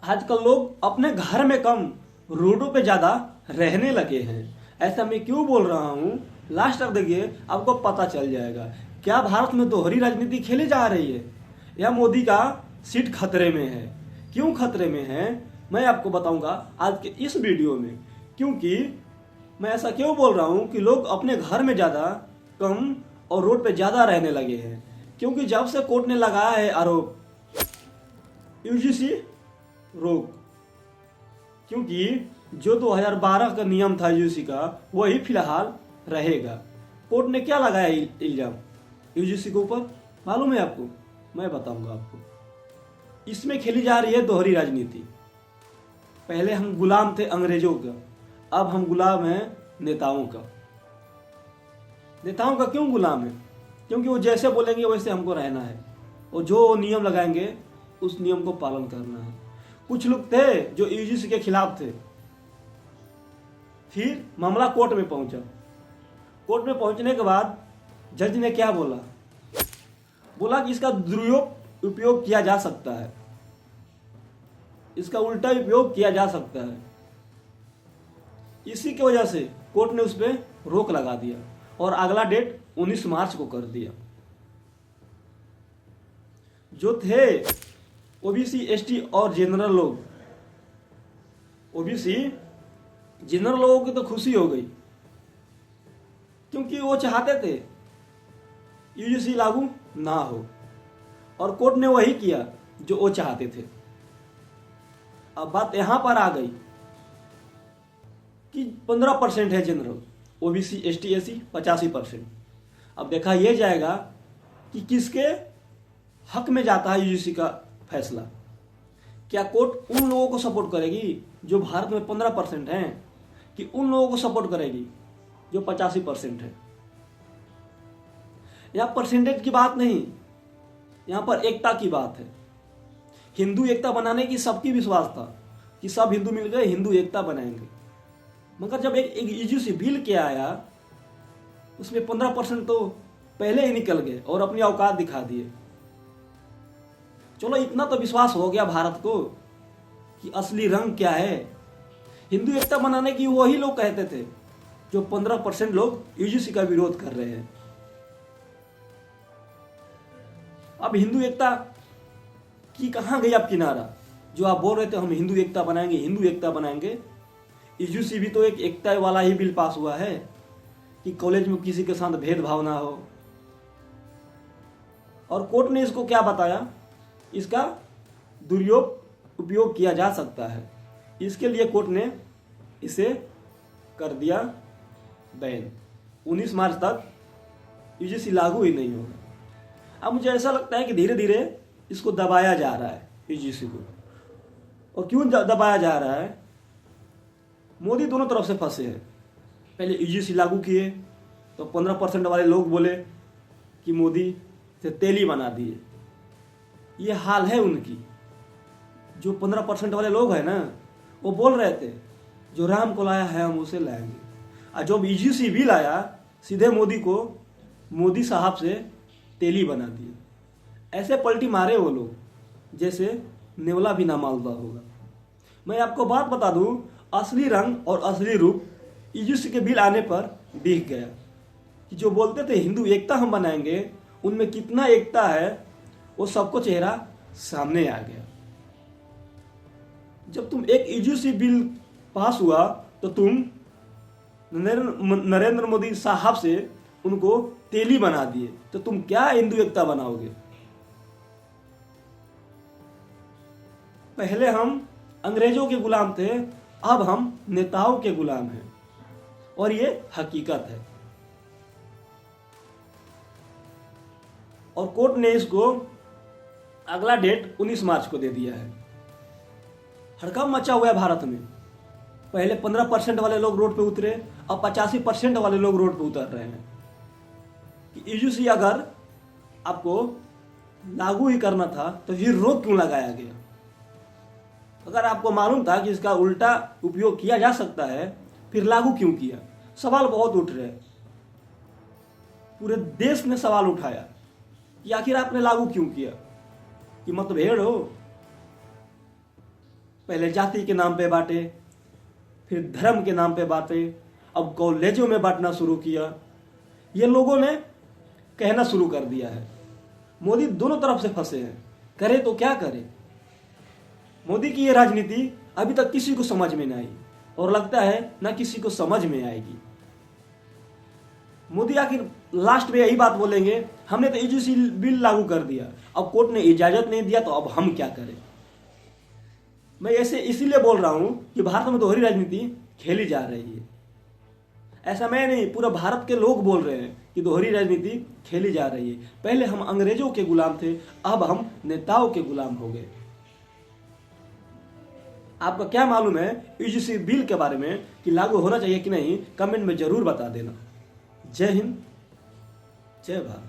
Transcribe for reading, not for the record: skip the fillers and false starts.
आजकल लोग अपने घर में कम, रोडों पे ज्यादा रहने लगे हैं। ऐसा मैं क्यों बोल रहा हूँ, लास्ट तक देखिए, आपको पता चल जाएगा। क्या भारत में दोहरी राजनीति खेली जा रही है या मोदी का सीट खतरे में है? क्यों खतरे में है, मैं आपको बताऊंगा आज के इस वीडियो में। क्योंकि मैं ऐसा क्यों बोल रहा हूँ कि लोग अपने घर में ज्यादा कम और रोड पे ज्यादा रहने लगे हैं। क्योंकि जब से कोर्ट ने लगाया है आरोप यूजीसी रोक, क्योंकि जो 2012 का नियम था यूजीसी का, वही फिलहाल रहेगा। कोर्ट ने क्या लगाया इल्जाम यूजीसी के ऊपर, मालूम है आपको? मैं बताऊंगा आपको। इसमें खेली जा रही है दोहरी राजनीति। पहले हम गुलाम थे अंग्रेजों का, अब हम गुलाम हैं नेताओं का। नेताओं का क्यों गुलाम है? क्योंकि वो जैसे बोलेंगे वैसे हमको रहना है, और जो नियम लगाएंगे उस नियम को पालन करना है। कुछ लोग थे जो यूजीसी के खिलाफ थे, फिर मामला कोर्ट में पहुंचा। कोर्ट में पहुंचने के बाद जज ने क्या बोला? बोला कि इसका दुरुपयोग किया जा सकता है, इसका उल्टा उपयोग किया जा सकता है। इसी की वजह से कोर्ट ने उस पर रोक लगा दिया और अगला डेट 19 मार्च को कर दिया। जो थे ओबीसी, एसटी और जनरल लोग, ओबीसी जनरल लोगों की तो खुशी हो गई, क्योंकि वो चाहते थे यूजीसी लागू ना हो, और कोर्ट ने वही किया जो वो चाहते थे। अब बात यहां पर आ गई कि 15% है जनरल, ओबीसी, एसटी, एससी 85%। अब देखा यह जाएगा कि किसके हक में जाता है यूजीसी का फैसला। क्या कोर्ट उन लोगों को सपोर्ट करेगी जो भारत में 15% हैं, कि उन लोगों को सपोर्ट करेगी जो 85% है? यहां परसेंटेज की बात नहीं, यहां पर एकता की बात है। हिंदू एकता बनाने की सबकी विश्वास था कि सब हिंदू मिल गए हिंदू एकता बनाएंगे, मगर जब एक यूजीसी बिल के आया, उसमें 15% तो पहले ही निकल गए और अपनी औकात दिखा दिए। चलो इतना तो विश्वास हो गया भारत को कि असली रंग क्या है। हिंदू एकता बनाने की वही लोग कहते थे जो 15% लोग यूजीसी का विरोध कर रहे हैं। अब हिंदू एकता की कहां गई अब किनारा? जो आप बोल रहे थे हम हिंदू एकता बनाएंगे, हिंदू एकता बनाएंगे, यूजीसी भी तो एक एकता वाला ही बिल पास हुआ है कि कॉलेज में किसी के साथ भेदभाव ना हो। और कोर्ट ने इसको क्या बताया? इसका उपयोग किया जा सकता है। इसके लिए कोर्ट ने इसे कर दिया बैन। 19 मार्च तक यूजीसी लागू ही नहीं होगा। अब मुझे ऐसा लगता है कि धीरे धीरे इसको दबाया जा रहा है यूजीसी को। और क्यों दबाया जा रहा है? मोदी दोनों तरफ से फंसे हैं। पहले यूजीसी लागू किए तो 15% वाले लोग बोले कि मोदी से तेली बना दिए। ये हाल है उनकी। जो 15% वाले लोग हैं ना, वो बोल रहे थे जो राम को लाया है हम उसे लाएंगे, और जब यूजीसी बिल आया सीधे मोदी को, मोदी साहब से तेली बना दिए। ऐसे पलटी मारे वो लोग जैसे नेवला भी ना मालदा होगा। मैं आपको बात बता दूं, असली रंग और असली रूप यूजीसी के बिल आने पर दिख गया कि जो बोलते थे हिंदू एकता हम बनाएंगे, उनमें कितना एकता है वो सबको चेहरा सामने आ गया। जब तुम एक यूजीसी बिल पास हुआ तो तुम नरेंद्र मोदी साहब से उनको तेली बना दिए, तो तुम क्या हिंदू एकता बनाओगे? पहले हम अंग्रेजों के गुलाम थे, अब हम नेताओं के गुलाम हैं, और ये हकीकत है। और कोर्ट ने इसको अगला डेट 19 मार्च को दे दिया है। हड़कंप मचा हुआ है भारत में। पहले 15% वाले लोग रोड पे उतरे, अब 85% वाले लोग रोड पे उतर रहे हैं कि यूजीसी अगर आपको लागू ही करना था तो फिर रोक क्यों लगाया गया? अगर आपको मालूम था कि इसका उल्टा उपयोग किया जा सकता है, फिर लागू क्यों किया? सवाल बहुत उठ रहे हैं। पूरे देश ने सवाल उठाया कि आखिर आपने लागू क्यों किया? कि मतभेद हो? पहले जाति के नाम पे बांटे, फिर धर्म के नाम पे बांटे, अब कॉलेजों में बांटना शुरू किया। ये लोगों ने कहना शुरू कर दिया है। मोदी दोनों तरफ से फंसे हैं, करे तो क्या करे। मोदी की ये राजनीति अभी तक किसी को समझ में नहीं आई और लगता है ना किसी को समझ में आएगी। मोदी आखिर लास्ट में यही बात बोलेंगे, हमने तो यूजीसी बिल लागू कर दिया, अब कोर्ट ने इजाजत नहीं दिया तो अब हम क्या करें। मैं ऐसे इसीलिए बोल रहा हूं कि भारत में दोहरी राजनीति खेली जा रही है। ऐसा मैं नहीं, पूरा भारत के लोग बोल रहे हैं कि दोहरी राजनीति खेली जा रही है। पहले हम अंग्रेजों के गुलाम थे, अब हम नेताओं के गुलाम हो गए। आपका क्या मालूम है यूजीसी बिल के बारे में कि लागू होना चाहिए कि नहीं, कमेंट में जरूर बता देना। जय हिंद, जय भारत।